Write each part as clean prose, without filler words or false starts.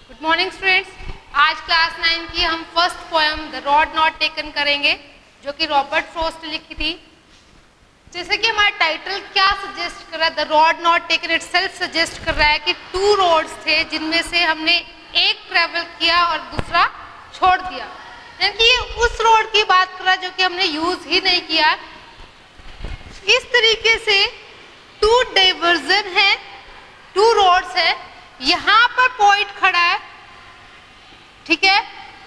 Good morning students. आज class 9 की हम first poem the rod not taken करेंगे, जो कि रॉबर्ट फ्रॉस्ट ने लिखी थी। जैसे कि हमारा टाइटल क्या सजेस्ट कर रहा है, the rod not taken itself suggest कर रहा है कि 2 रोड्स थे जिनमें से हमने एक ट्रेवल किया और दूसरा छोड़ दिया। यानी कि ये उस रोड की बात कर रहा है जो कि हमने यूज ही नहीं किया। इस तरीके से 2 डाइवर्जन है, 2 रोड्स है। यहाँ पर पॉइंट खड़ा है, ठीक है,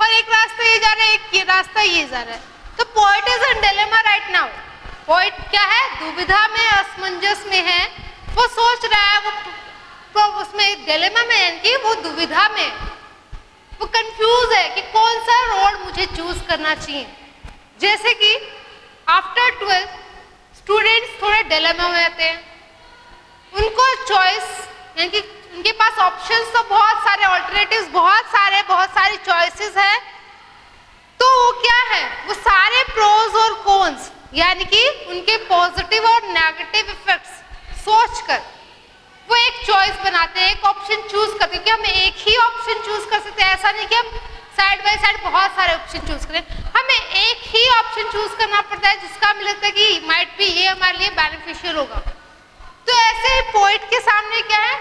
और एक रास्ता ये जा रहा है, एक ये रास्ता ये जा रहा है। तो point is in dilemma right now. Point क्या है? दुविधा में, असमंजस में है। वो सोच रहा है, वो उसमें डिलेमा में है कि वो दुविधा में, वो कंफ्यूज है कि कौन सा रोड मुझे चूज करना चाहिए। जैसे कि आफ्टर 12 स्टूडेंट्स थोड़े डिलेमा में रहते हैं। उनको चॉइस, यानी कि उनके पास ऑप्शंस तो बहुत सारे, ऑल्टरनेटिव्स बहुत सारी चॉइसेस है। तो वो क्या है, वो सारे प्रोज और कॉन्स, यानी कि उनके पॉजिटिव और नेगेटिव इफेक्ट्स सोचकर वो एक चॉइस बनाते हैं, एक ऑप्शन चूज करते हैं। कि हम एक ही ऑप्शन चूज कर सकते हैं, ऐसा नहीं कि हम साइड बाय साइड बहुत सारे ऑप्शन चूज करें। हमें एक ही ऑप्शन चूज करना पड़ता है जिसका हमें लगता है कि माइट बी ये हमारे लिए बेनिफिशियल होगा। तो ऐसे पॉइंट के सामने क्या है,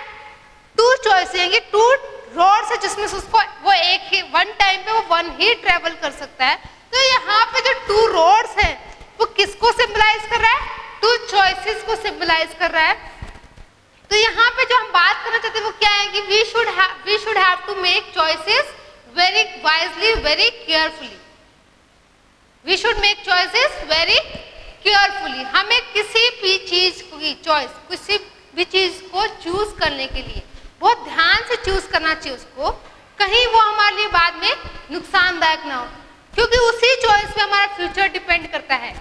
2 चॉइस हैं, 2 रोड्स है जिसमें से उसको वो एक ही वन टाइम पे वो 1 ही ट्रेवल कर सकता है। तो यहाँ पे जो 2 रोड्स हैं वो किसको सिंबलाइज कर रहा है? 2 चॉइसेस को सिंबलाइज कर रहा है। तो यहाँ पे जो हम बात करना चाहते हैं वो क्या है कि we should have to make choices very wisely, very carefully. We should make choices very carefully. हमें किसी भी चीज की चॉइस, किसी भी चीज को चूज करने के लिए बहुत ध्यान से चूज करना चाहिए उसको, कहीं वो हमारे लिए बाद में नुकसानदायक ना हो, क्योंकि उसी चॉइस पे हमारा फ्यूचर डिपेंड करता है।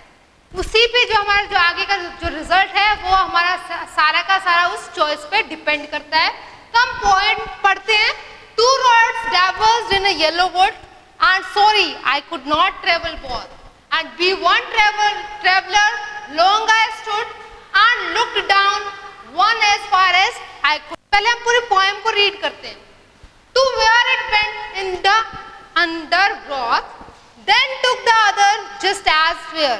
उसी पे जो हमारा जो आगे का जो रिजल्ट है वो हमारा सारा का सारा उस चॉइस पे डिपेंड करता है। तो हम पॉइंट पढ़ते हैं, 2 roads diverged in a yellow wood, and sorry I could not travel both, and be one traveler long I stood and looked down one as far as I could। पहले हम पूरी poem को read करते हैं। To where it went in the undergrowth, then took the other just as fair,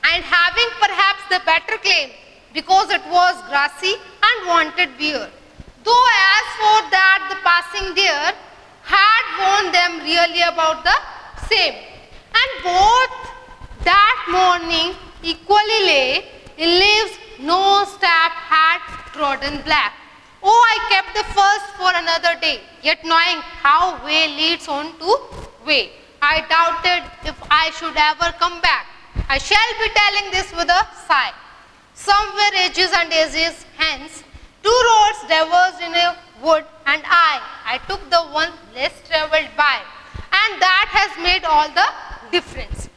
and having perhaps the better claim, because it was grassy and wanted beer. Though as for that the passing deer had warned them really about the same, and both that morning equally lay in leaves no step had trodden black. Oh, I kept the first for another day, yet knowing how way leads on to way, I doubted if I should ever come back. I shall be telling this with a sigh. Somewhere ages and ages hence, 2 roads diverged in a wood, and I took the one less travelled by, and that has made all the difference.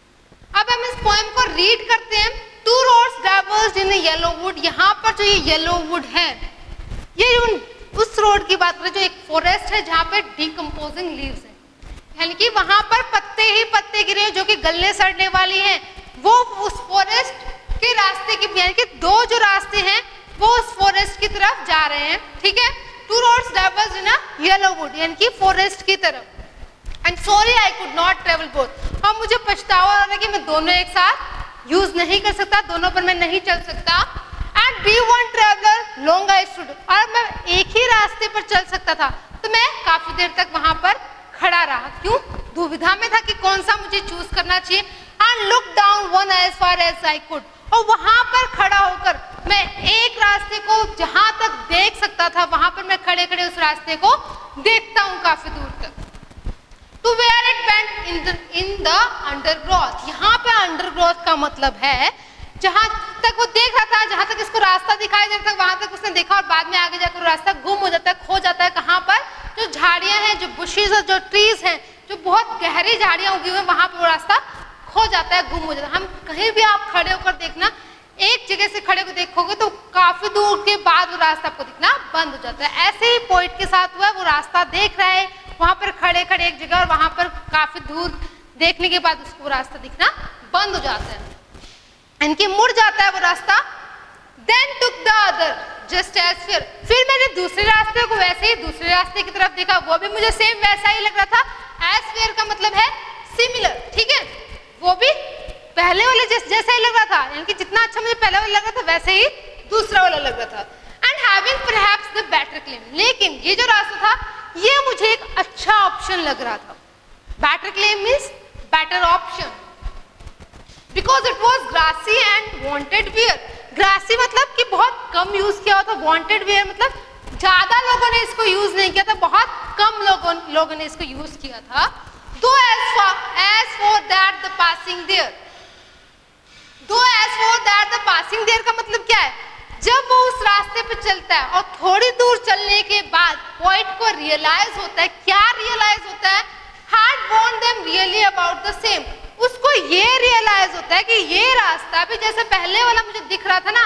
अब हम इस poem को read करते हैं। 2 roads diverged in a yellow wood। यहाँ पर जो ये येलो वुड है, ये उस रोड की बात करें जो एक फॉरेस्ट है जहाँ पे डिकम्पोजिंग लीव्स हैं, यानी कि वहां पर पत्ते ही पत्ते गिरे जो कि गलने सड़ने वाली हैं। वो उस फॉरेस्ट के रास्ते की, यानी कि 2 जो रास्ते हैं वो उस फॉरेस्ट की तरफ जा रहे हैं, ठीक है। 2 roads diverged in a yellow wood, यानी कि फॉरेस्ट की तरफ। And sorry I could not travel both. अब मुझे पछतावा हो रहा है कि मैं दोनों एक साथ यूज नहीं कर सकता, दोनों पर मैं नहीं चल सकता। And be one traveler long I stood, और मैं एक ही रास्ते पर चल सकता था, तो मैं काफी देर तक वहां पर खड़ा रहा। क्यों? दुविधा में था कि कौन सा मुझे चूज करना चाहिए। And look down one as far as I could, और वहां पर खड़ा होकर मैं एक रास्ते को जहां तक देख सकता था वहां पर मैं खड़े खड़े उस रास्ते को देखता हूँ काफी दूर तक। To where it went in the undergrowth, यहाँ पे undergrowth का मतलब है जहां तक वो देख रहा था, जहां तक इसको रास्ता दिखाई दे रहा था वहां तक उसने देखा, और बाद में आगे जाकर रास्ता गुम हो जाता है, खो जाता है। कहाँ पर? जो झाड़ियां हैं, जो बुशेज और जो ट्रीज हैं, जो बहुत गहरी झाड़ियां उगी हुई हैं, वहां पर वो रास्ता खो जाता है, गुम हो जाता है। हम कहीं भी आप खड़े होकर देखना, एक जगह से खड़े होकर देखोगे तो काफी दूर के बाद वो रास्ता आपको दिखना बंद हो जाता है। ऐसे ही पॉइंट के साथ हुआ, वो रास्ता देख रहा है वहां पर खड़े खड़े एक जगह, और वहां पर काफी दूर देखने के बाद उसको रास्ता दिखना बंद हो जाता है, इनके मुड़ जाता है वो रास्ता। Then took the other, just as fair. फिर मैंने दूसरे रास्ते को वैसे ही दूसरे रास्ते की तरफ देखा, वो भी मुझे सेम वैसा ही लग रहा था। एज फेयर का मतलब है सिमिलर, ठीक है, वो भी पहले वाले जैसा ही लग रहा था, यानी कि जितना अच्छा मुझे पहले वाला लग रहा था वैसे ही दूसरा वाला लग रहा था। And having perhaps the better claim, लेकिन ये जो रास्ता था ये मुझे एक अच्छा ऑप्शन लग रहा था। Better claim means better option, because it was grassy and wanted wear. Grassy मतलब कि बहुत कम यूज किया हुआ था, वांटेड वेयर मतलब ज्यादा लोगों ने इसको यूज नहीं किया था, बहुत कम लोगों ने इसको यूज किया था। दो as for that the passing there, दो as for that the passing there का मतलब क्या है, जब वो उस रास्ते पे चलता है और थोड़ी दूर चलने के बाद पॉइंट को रियलाइज होता है, क्या रियलाइज होता है, had warned them really about the same, उसको ये रियलाइज होता है कि ये रास्ता भी जैसे पहले वाला मुझे दिख रहा था ना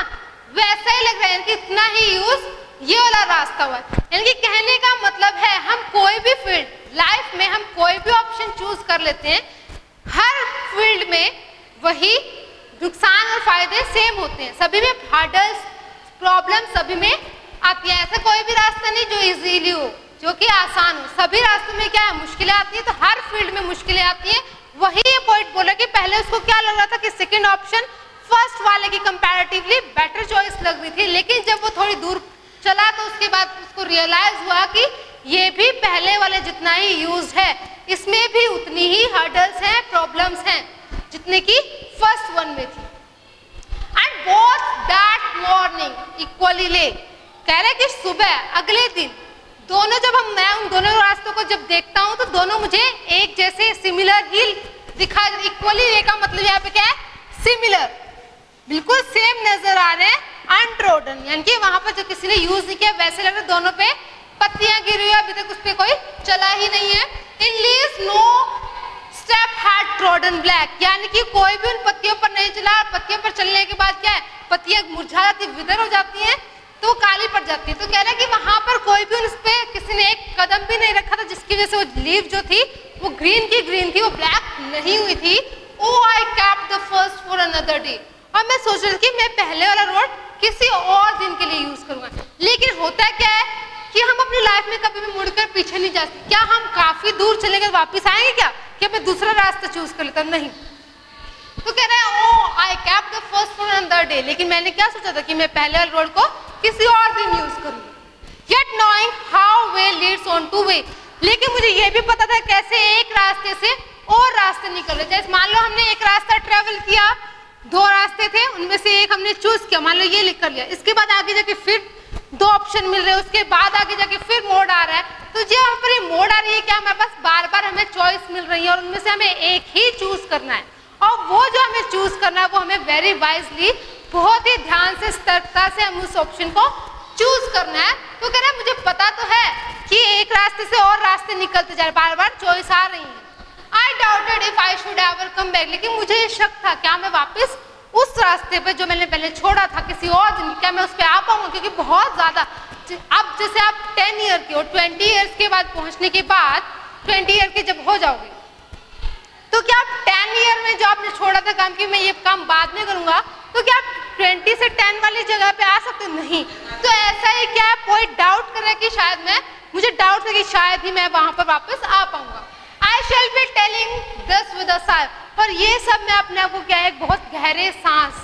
वैसा ही लग रहा है, कि इतना ही यूज ये वाला रास्ता हुआ। यानी कि कहने का मतलब है हम कोई भी फील्ड लाइफ में हम कोई भी ऑप्शन चूज कर लेते हैं, हर फील्ड में वही नुकसान और फायदे सेम होते हैं, सभी में हर्डल्स प्रॉब्लम सभी में आती है। ऐसा कोई भी रास्ता नहीं जो इजीली हो, जो कि आसान हो, सभी रास्तों में क्या है मुश्किलें आती है, तो हर फील्ड में मुश्किलें आती हैं। वही ये पॉइंट बोला कि पहले उसको क्या लग रहा था कि सेकंड ऑप्शन फर्स्ट वाले की कंपैरेटिवली बेटर चॉइस लग रही थी, लेकिन जब वो थोड़ी दूर चला तो उसके बाद उसको रियलाइज हुआ कि ये भी पहले वाले जितना ही यूज है, इसमें भी उतनी ही हर्डल्स हैं, प्रॉब्लम्स हैं जितने की फर्स्ट वन में थी। And both that morning equally ले, कह रहे कि सुबह अगले दिन दोनों जब मैं उन दोनों रास्तों को जब देखता हूं तो दोनों मुझे एक जैसे सिमिलर ही दिखा। इक्वली ले का मतलब यहाँ पे क्या है, सिमिलर, बिल्कुल सेम नजर आ रहे हैं। अनट्रोडन यानी कि वहां पर जो किसी ने यूज नहीं किया वैसे लग रहे, दोनों पे पत्तियां गिरी हुई, अभी तक उस पे कोई चला ही नहीं है। In leaves no step had trodden black, यानी कि कोई भी उन पत्तियों पर नहीं चला। पत्तियों पर चलने के बाद क्या है, पत्तियां मुरझा जाती, विदर हो जाती हैं, तो काली पड़ जाती है। तो कह रहे हैं कि वहां पर कोई भी उस पे किसी ने एक कदम भी नहीं रखा था, जिसकी वजह से वो लीव जो थी वो ग्रीन की ग्रीन थी, वो ब्लैक नहीं हुई थी। Oh I kept the first for another day, और मैं सोच रही थी कि मैं पहले वाला रोड किसी और दिन के लिए यूज करूंगा। लेकिन होता क्या है कि हम अपनी लाइफ में कभी भी मुड़कर पीछे नहीं जा सकते। क्या हम काफी दूर चलेंगे वापस आएंगे क्या, कि मैं दूसरा रास्ता चूज कर लेता, नहीं। तो कह रहे हैं oh I kept the first for another day, लेकिन मैंने क्या सोचा था कि मैं पहले वाले रोड को किसी और दिन यूज करूंगी। Yet knowing how way leads on to way, लेकिन मुझे ये भी पता था कैसे एक रास्ते से और रास्ते निकल रहे। जैसे मान लो हमने एक रास्ता ट्रेवल किया, दो रास्ते थे उनमें से एक हमने चूज किया, मान लो ये लिख कर लिया, इसके बाद आगे जाके फिर दो ऑप्शन मिल रहे हैं, उसके बाद आगे जाके फिर मोड आ रहा है। तो जो यहाँ पर ये मोड आ रही है, क्या हमारे पास बार बार हमें चॉइस मिल रही है और उनमें से हमें एक ही चूज करना है, और वो जो हमें चूज करना है वो हमें वेरी वाइजली, बहुत ही ध्यान से, सतर्कता से हम उस ऑप्शन को चूज करना है। तो कह रहा है मुझे पता तो है कि एक रास्ते से और रास्ते निकलते जा रहे, बार बार चॉइस आ रही है। I doubted if I should ever come back, लेकिन मुझे ये शक था क्या मैं वापस उस रास्ते पे जो मैंने पहले छोड़ा था किसी और दिन, क्या मैं उस पे आ पाऊंगा, क्योंकि बहुत ज्यादा, अब जैसे आप 10 ईयर के और 20 ईयर्स के बाद पहुंचने के बाद 20 ईयर के जब हो जाओगे तो क्या आप 10 ईयर में जो आपने छोड़ा था काम कि मैं ये काम बाद में करूंगा, तो क्या आप 20 से 10 वाली जगह पे आ सकते? नहीं। तो ऐसा ही क्या है, कोई डाउट कर रहा है कि शायद मैं, मुझे डाउट है कि शायद ही मैं वहां पर वापस आ पाऊंगा। I shall be telling this with a sigh, पर ये सब मैं अपने आप को क्या है, बहुत गहरे सांस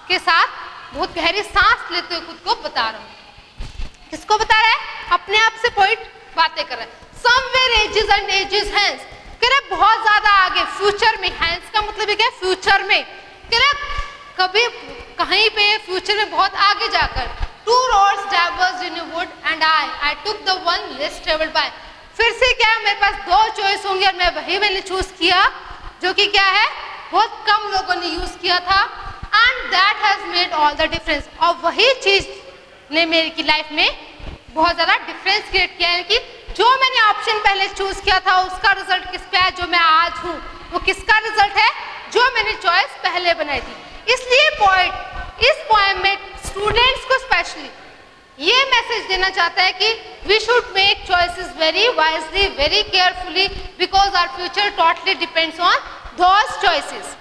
के साथ, बहुत गहरी सांस लेते हुए खुद को बता रहा हूँ। किसको बता रहा है? अपने आप से पॉइंट बातें कर रहा है। Somewhere ages and ages hence, कह रहा है बहुत ज्यादा आगे, फ्यूचर में, हैंस का मतलब क्या है, फ्यूचर में, कह रहा है कभी कहीं पे फ्यूचर में बहुत आगे जाकर। Two roads diverged in a wood and I took the one less traveled by, फिर से क्या है, मेरे पास दो चॉइस होंगे और मैं वही मैंने चूज किया जो कि क्या है, बहुत कम लोगों ने यूज किया था। And that has made all the difference, और वही चीज ने मेरी की लाइफ में बहुत ज्यादा डिफरेंस क्रिएट किया है कि जो मैंने ऑप्शन पहले चूज किया था उसका रिजल्ट किस पे है, जो मैं आज हूँ वो किसका रिजल्ट है, जो मैंने चॉइस पहले बनाई थी। इसलिए पॉइंट, इस पोएम में स्टूडेंट्स को स्पेशली ये मैसेज देना चाहता है कि we should make choices very wisely, very carefully, because our future totally depends on those choices.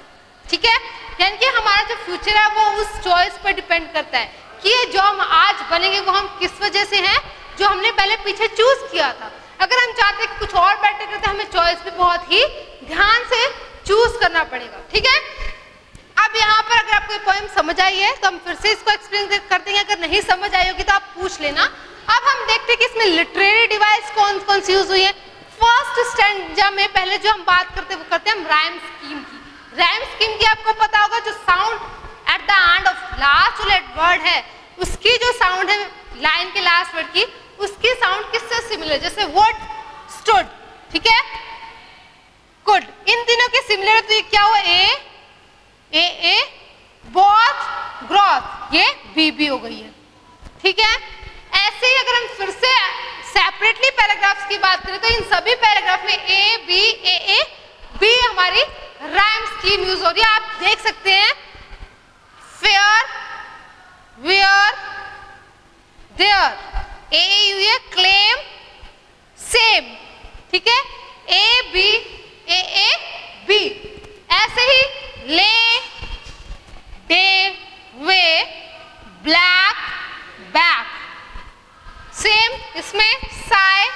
ठीक है, यानी कि हमारा जो फ्यूचर है वो उस चॉइस पर डिपेंड करता है। कि जो हम आज बनेंगे वो हम किस वजह से हैं, जो हमने पहले पीछे चूज किया था। अगर हम चाहते हैं कि कुछ और बेटर करते हमें चॉइस भी बहुत ही ध्यान से चूज करना पड़ेगा, ठीक है। अब यहाँ पर अगर आपको पोएम समझ आई है तो हम फिर से इसको एक्सप्लेन कर देंगे, अगर नहीं समझ आई होगी तो आप पूछ लेना। अब हम देखते हैं कि इसमें लिटरेरी डिवाइस कौन कौन सी यूज हुई है। फर्स्ट स्टैंजा में पहले जो हम बात करते हैं वो करते हैं हम राइम स्कीम की। राइम स्कीम की आपको पता होगा, जो sound at the end of last word है उसकी जो साउंड है लाइन के लास्ट वर्ड की, उसकी साउंड किससे सिमिलर, जैसे वर्ड स्टूड, ठीक है, गुड, इन तीनों के सिमिलर। तो ये क्या हुआ, ए बॉथ ग्रॉथ, ये बी हो गई है, ठीक है। ऐसे ही अगर हम फिर से सेपरेटली पैराग्राफ्स की बात करें तो इन सभी पैराग्राफ में ए बी हमारी राइम स्कीम यूज हो रही है। आप देख सकते हैं fair, where, there, a claim, same, ठीक है, ए बी। ऐसे ही lay, day, way, black, back, same इसमें say,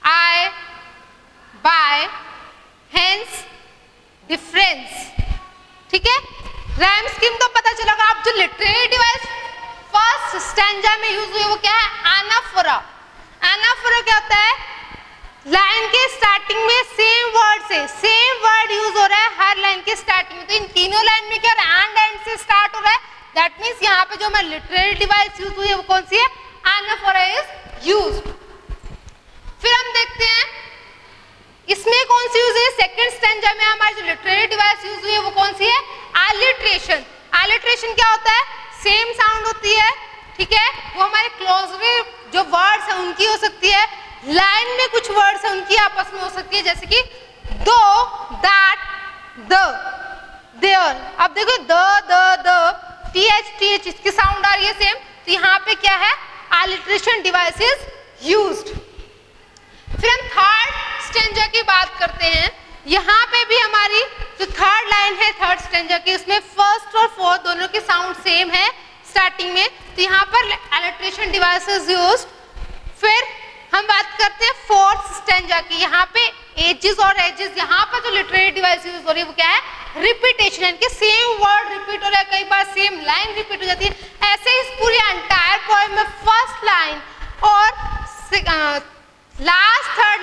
I, by, hence, difference, ठीक है। राइम स्कीम तो पता चलेगा। आप जो लिटरेरी डिवाइस फर्स्ट स्टैंजा में यूज हुई वो क्या है, एनाफोरा। एनाफोरा क्या होता है, लाइन के स्टार्टिंग में सेम वर्ड से सेम वर्ड यूज हो रहा है हर लाइन के स्टार्टिंग में। तो इन तीनों लाइन में क्या एंड से स्टार्ट हो रहा है, दैट मींस यहाँ पे जो हमारी लिटरेरी डिवाइस यूज हुई है वो कौन सी है, एनाफोरा इज यूज्ड। फिर हम देखते हैं इसमें कौन सी यूज है, सेकंड स्टैंजा में हमारी जो लिटरेरी डिवाइस यूज हुई है वो कौन सी है, एलिट्रेशन। एलिट्रेशन क्या होता है, सेम साउंड होती है, ठीक है, वो हमारे क्लोजली जो वर्ड्स है उनकी हो सकती है, लाइन में कुछ वर्ड्स है उनकी आपस में हो सकती है, जैसे कि दो, दैट, द, देयर। अब देखो द टीएच इसकी साउंड आ रही है सेम, तो यहाँ पे क्या है, एलिट्रेशन डिवाइस इज यूज्ड। फिर हम थर्ड स्टैंजा की बात करते हैं। यहाँ पे भी हमारी जो थर्ड लाइन है थर्ड स्टैंजा की, उसमें फर्स्ट और फोर्थ दोनों की साउंड सेम है स्टार्टिंग में, तो यहाँ पर एलिट्रेशन डिवाइस इज यूज्ड। फिर हम बात करते हैं फोर्थ स्टैंजा की। यहाँ पे एजेस और एजेस, यहाँ पर जो लिटरेरी डिवाइस यूज हो रही है वो क्या है, रिपीटेशन, यानी कि सेम वर्ड रिपीट हो रहा है, कई बार सेम लाइन रिपीट हो जाती है। ऐसे ही इस पूरी एंटायर पोएम में फर्स्ट लाइन और last third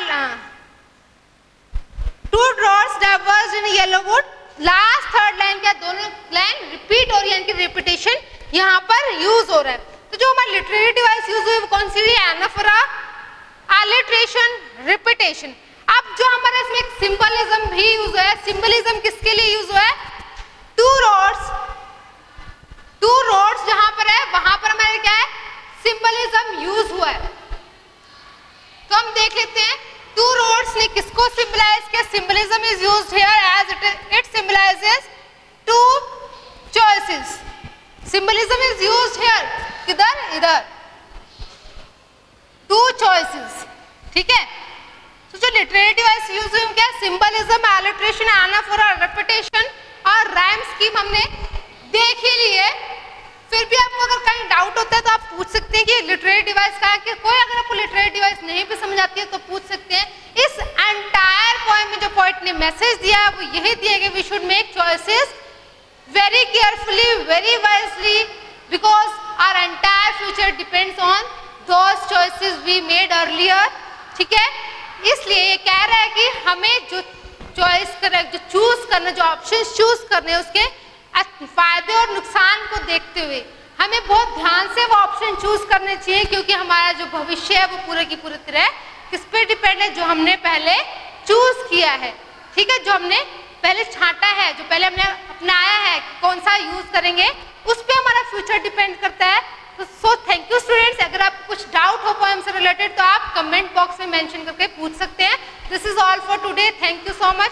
two roads diverge in yellow wood, last third line क्या, दोनों लाइन रिपीट हो रही है, यानी कि रिपीटेशन यहाँ पर यूज हो रहा है। तो जो हमारी लिटरेरी डिवाइस यूज हुई वो कौन सी है, एनाफोरा, एलिट्रेशन, रिपीटेशन। अब जो हमारा इसमें एक सिंबलिज्म भी यूज हुआ है, सिंबलिज्म किसके लिए यूज हुआ है, टू रोड्स जहां पर है वहां पर हमारे क्या है, सिंबलिज्म यूज हुआ है। तो हम देख लेते हैं टू रोड्स ने किसको सिंबलाइज किया, symbolism is used here as it symbolises two choices. Symbolism is used here, किधर, इधर, टू चॉइसेस, ठीक है। तो जो लिटरेरी डिवाइस यूज हुई क्या, सिंबलिज्म, एलिट्रेशन, एनाफोरा, रिपीटेशन और राइम स्कीम हमने देख ही ली है। फिर भी आपको अगर कहीं डाउट होता है तो आप पूछ सकते हैं कि लिटरेरी डिवाइस का है, कि कोई अगर आपको लिटरेरी डिवाइस नहीं भी समझ आती है तो पूछ सकते हैं। इस एंटायर पोएम में जो पोएट ने मैसेज दिया है वो यही दिया कि we should make choices very carefully, very wisely, because our entire future depends on those choices we made earlier, ठीक है। इसलिए ये कह रहा है कि हमें जो चॉइस करना, जो चूज करना, जो ऑप्शन चूज करने उसके फायदे और नुकसान को देखते हुए हमें बहुत ध्यान से वो ऑप्शन चूज करने चाहिए, क्योंकि हमारा जो भविष्य है वो पूरे की पूरी तरह किस पे डिपेंड है, जो हमने पहले चूज किया है, ठीक है, जो हमने पहले छांटा है, जो पहले हमने अपनाया है, कौन सा यूज करेंगे उस पर हमारा फ्यूचर डिपेंड करता है। So thank you students. अगर आपको कुछ डाउट हो पोएम से रिलेटेड तो आप कमेंट बॉक्स में मेंशन करके पूछ सकते हैं। This is all for today, thank you so much.